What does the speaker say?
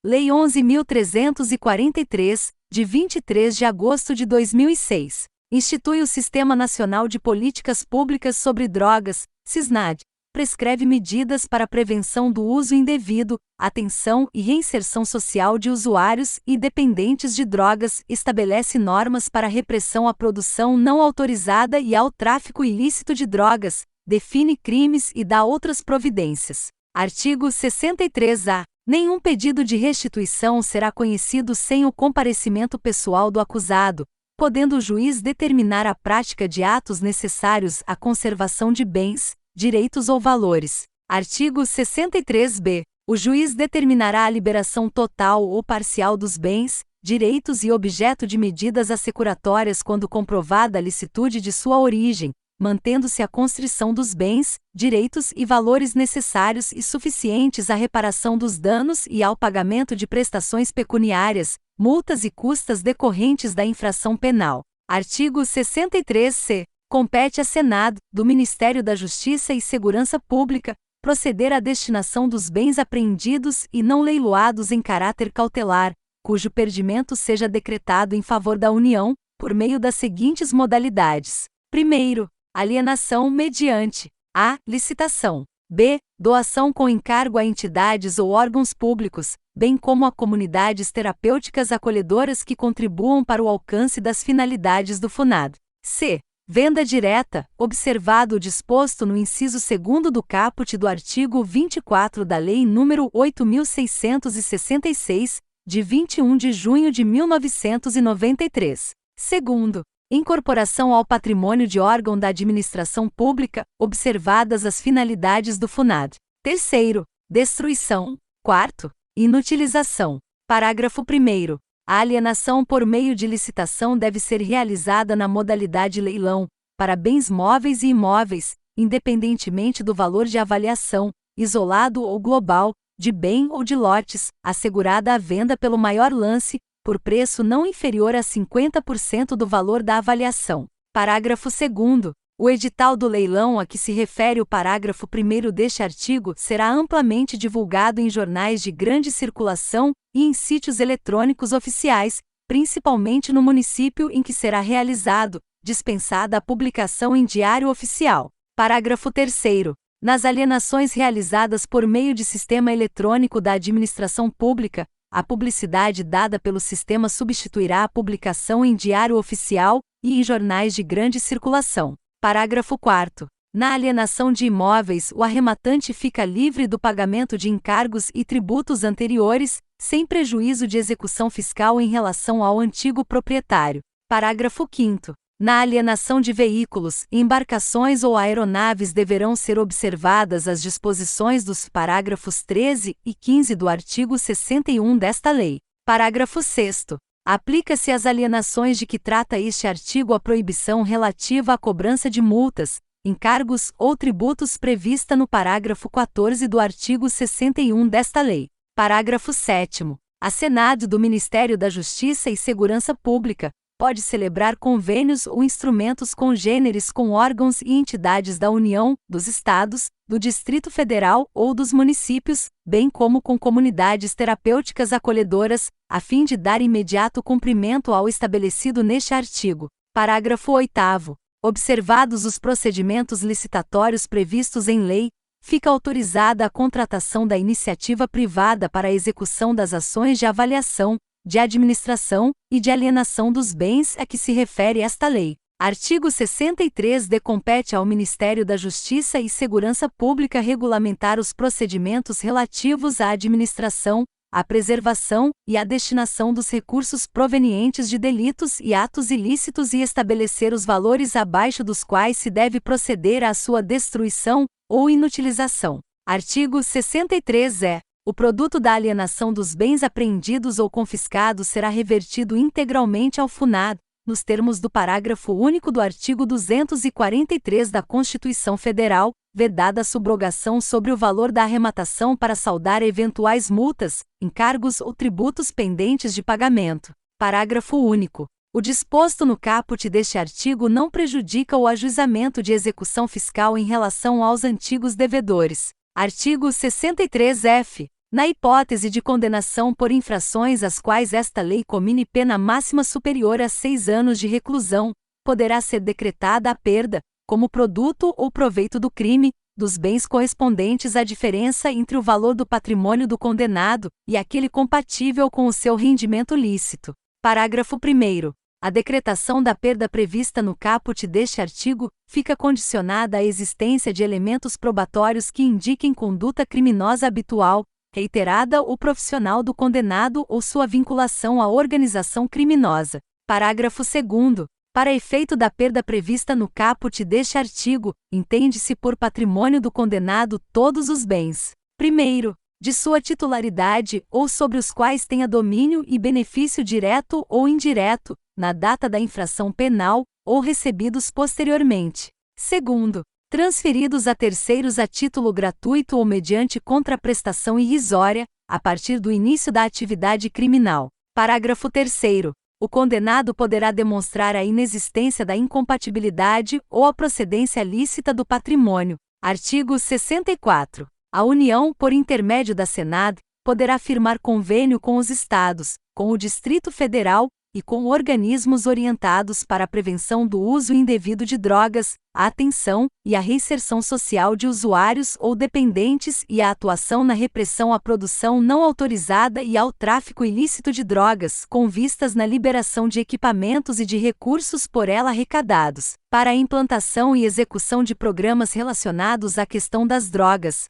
Lei 11.343, de 23 de agosto de 2006, institui o Sistema Nacional de Políticas Públicas sobre Drogas, SISNAD, prescreve medidas para a prevenção do uso indevido, atenção e reinserção social de usuários e dependentes de drogas, estabelece normas para a repressão à produção não autorizada e ao tráfico ilícito de drogas, define crimes e dá outras providências. Artigo 63-A. Nenhum pedido de restituição será conhecido sem o comparecimento pessoal do acusado, podendo o juiz determinar a prática de atos necessários à conservação de bens, direitos ou valores. Artigo 63-B. O juiz determinará a liberação total ou parcial dos bens, direitos e objeto de medidas assecuratórias quando comprovada a licitude de sua origem, mantendo-se a constrição dos bens, direitos e valores necessários e suficientes à reparação dos danos e ao pagamento de prestações pecuniárias, multas e custas decorrentes da infração penal. Artigo 63-C. Compete à Senado, do Ministério da Justiça e Segurança Pública, proceder à destinação dos bens apreendidos e não leiloados em caráter cautelar, cujo perdimento seja decretado em favor da União, por meio das seguintes modalidades. Primeiro, alienação mediante a. Licitação. B. Doação com encargo a entidades ou órgãos públicos, bem como a comunidades terapêuticas acolhedoras que contribuam para o alcance das finalidades do FUNAD. C. Venda direta, observado o disposto no inciso 2º do caput do artigo 24 da Lei nº 8.666, de 21 de junho de 1993. Segundo, incorporação ao patrimônio de órgão da administração pública, observadas as finalidades do FUNAD. Terceiro, destruição. Quarto, inutilização. Parágrafo 1º. A alienação por meio de licitação deve ser realizada na modalidade leilão, para bens móveis e imóveis, independentemente do valor de avaliação, isolado ou global, de bem ou de lotes, assegurada a venda pelo maior lance, por preço não inferior a 50% do valor da avaliação. Parágrafo 2º. O edital do leilão a que se refere o parágrafo 1º deste artigo será amplamente divulgado em jornais de grande circulação e em sítios eletrônicos oficiais, principalmente no município em que será realizado, dispensada a publicação em Diário Oficial. Parágrafo 3º. Nas alienações realizadas por meio de sistema eletrônico da administração pública, a publicidade dada pelo sistema substituirá a publicação em Diário Oficial e em jornais de grande circulação. Parágrafo 4º. Na alienação de imóveis, o arrematante fica livre do pagamento de encargos e tributos anteriores, sem prejuízo de execução fiscal em relação ao antigo proprietário. Parágrafo 5º. Na alienação de veículos, embarcações ou aeronaves deverão ser observadas as disposições dos parágrafos 13 e 15 do artigo 61 desta lei. Parágrafo 6º. Aplica-se às alienações de que trata este artigo a proibição relativa à cobrança de multas, encargos ou tributos prevista no parágrafo 14 do artigo 61 desta lei. Parágrafo 7º. A Senado do Ministério da Justiça e Segurança Pública pode celebrar convênios ou instrumentos congêneres com órgãos e entidades da União, dos Estados, do Distrito Federal ou dos municípios, bem como com comunidades terapêuticas acolhedoras, a fim de dar imediato cumprimento ao estabelecido neste artigo. Parágrafo 8º. Observados os procedimentos licitatórios previstos em lei, fica autorizada a contratação da iniciativa privada para a execução das ações de avaliação, de administração e de alienação dos bens a que se refere esta lei. Artigo 63-D. Compete ao Ministério da Justiça e Segurança Pública regulamentar os procedimentos relativos à administração, à preservação e à destinação dos recursos provenientes de delitos e atos ilícitos e estabelecer os valores abaixo dos quais se deve proceder à sua destruição ou inutilização. Artigo 63-E. O produto da alienação dos bens apreendidos ou confiscados será revertido integralmente ao FUNAD, nos termos do parágrafo único do artigo 243 da Constituição Federal, vedada a subrogação sobre o valor da arrematação para saldar eventuais multas, encargos ou tributos pendentes de pagamento. Parágrafo único. O disposto no caput deste artigo não prejudica o ajuizamento de execução fiscal em relação aos antigos devedores. Artigo 63-F. Na hipótese de condenação por infrações às quais esta lei comine pena máxima superior a 6 anos de reclusão, poderá ser decretada a perda, como produto ou proveito do crime, dos bens correspondentes à diferença entre o valor do patrimônio do condenado e aquele compatível com o seu rendimento lícito. Parágrafo 1º. A decretação da perda prevista no caput deste artigo fica condicionada à existência de elementos probatórios que indiquem conduta criminosa habitual, reiterada ou profissional do condenado ou sua vinculação à organização criminosa. Parágrafo 2º. Para efeito da perda prevista no caput deste artigo, entende-se por patrimônio do condenado todos os bens, primeiro, de sua titularidade ou sobre os quais tenha domínio e benefício direto ou indireto, na data da infração penal, ou recebidos posteriormente. Segundo, transferidos a terceiros a título gratuito ou mediante contraprestação irrisória, a partir do início da atividade criminal. Parágrafo 3º. O condenado poderá demonstrar a inexistência da incompatibilidade ou a procedência lícita do patrimônio. Artigo 64. A União, por intermédio da Senad, poderá firmar convênio com os Estados, com o Distrito Federal e com organismos orientados para a prevenção do uso indevido de drogas, a atenção e a reinserção social de usuários ou dependentes e a atuação na repressão à produção não autorizada e ao tráfico ilícito de drogas, com vistas na liberação de equipamentos e de recursos por ela arrecadados, para a implantação e execução de programas relacionados à questão das drogas,